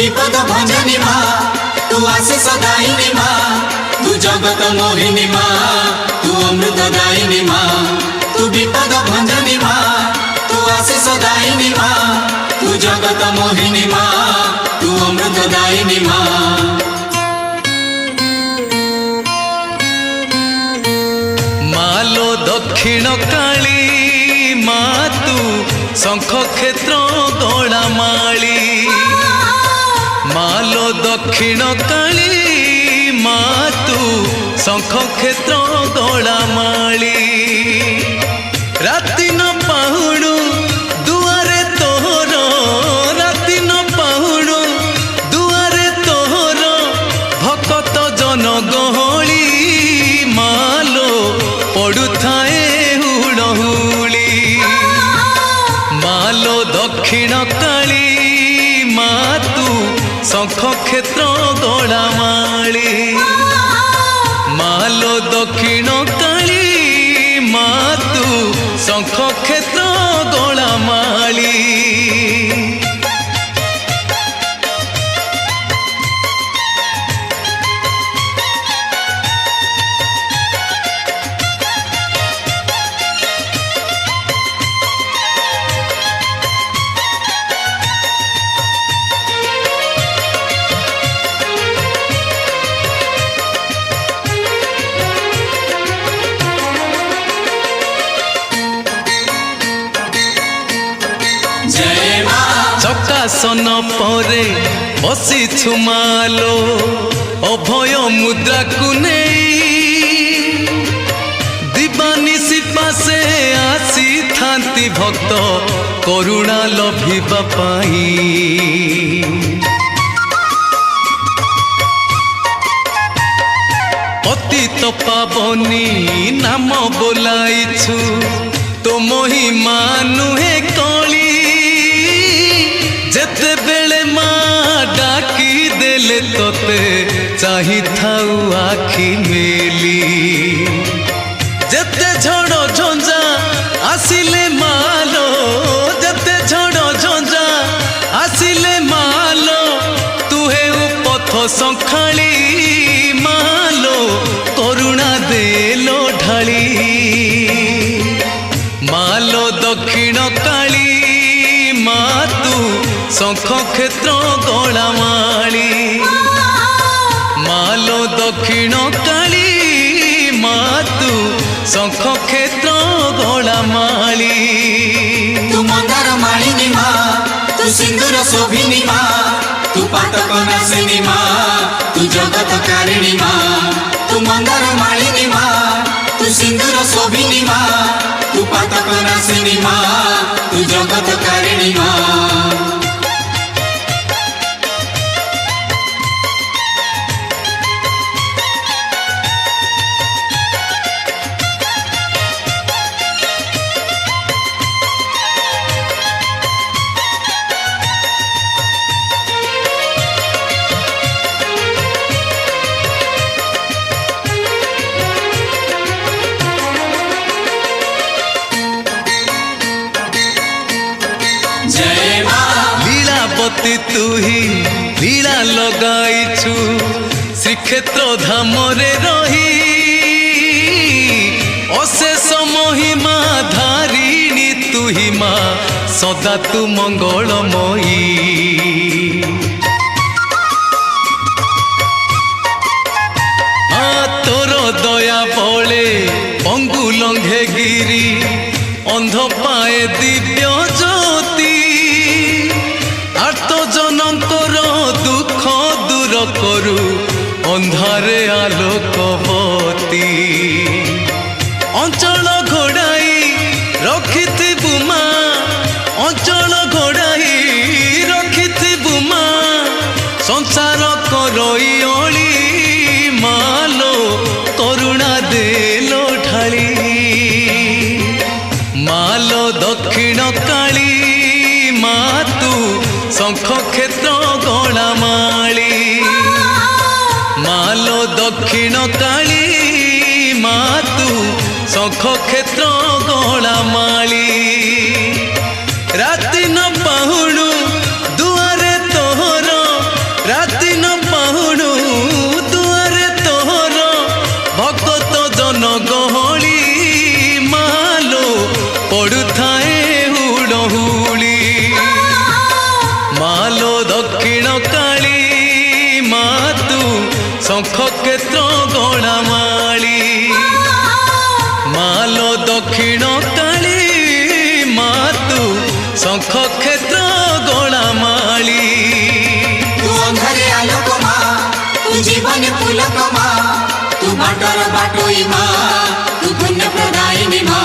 विपद भंजनी माँ तू आशीष दायिनी माँ तू जगत मोहिनी माँ तू अमृत दायिनी माँ तू विपद भंजनी माँ तू आशीष दायिनी माँ तू जगत मोहिनी माँ तू अमृत दायिनी माँ। मालो दक्षिण काली माँ तू शंख क्षेत्र गड़ा माली मालो दक्षिण काली माँ तू शंख क्षेत्र गड़ा माली राति न पाहुणु दुआरे तोहर राति न पाहुणु दुआरे तोहर भक्त जन गहली मालो पड़ुथाए हुड़हुली मालो दक्षिण काली माँ तू शंख क्षेत्र गड़ा माली मालो दक्षिण काली माँ तू शंख क्षेत्र गड़ा माली। चकासन परे बसी छुमालो अभय मुद्रा को नहीं दिवानिसी पासे आसी थांती भक्त करुणा लभिबा पाई पतित पावनी नाम बोलाइछु तो महिमा नुहे कली जेते बेले माँ डाकी देले तोते चाही थाऊ आखि मेली जेते झड़ झंझा आसिले मालो जेते झड़ झंझा आसिले मालो तुहे पथ संखाली मालो करुणा देलो ढाली मालो दक्षिण काली माँ तू शंख क्षेत्र गड़ा माली मालो दक्षिण काली माँ तू शंख क्षेत्र गड़ा माली तू मंदार मालिनी माँ तू सिंदूर शोभिनी माँ तू पातक नाशिनी माँ तू जगत कारिणी माँ तू मंदार मालिनी माँ तू सिंदूर शोभिनी माँ तू पातक नाशिनी माँ तू जगत कारिणी माँ। लीलावती तू ही लीला लगाइछु श्रीक्षेत्र धाम रे रही अशेष महिमा धारिणी तू ही माँ सदा तू मंगलमयी तोर दया बले पंगु लंघे गिरी अंध पाए दिव्य ज्योति आर्त जनकर दुख दूर करु अंधारे आलोकवती अंचल घोड़ाई रखिथिबु माँ अंचल घोड़ाई रखिथिबु माँ संसार करई अली मालो करुणा देलो ढाली मालो दक्षिण काली माँ तू शंख क्षेत्र गड़ा माली मालो दक्षिण काली माँ तू शंख क्षेत्र गड़ा माली राति न पाहुणु दुआरे तोहर শঙ্খ ক্ষেত্র গড়ামালি মালো দক্ষিণ কালী মা তু শঙ্খ ক্ষেত্র গড়ামালি তু অন্ধরে আলোক মা তু জীবনে পুলক মা তু বাটর বাটই মা তু পুণ্য প্রদায়িনী মা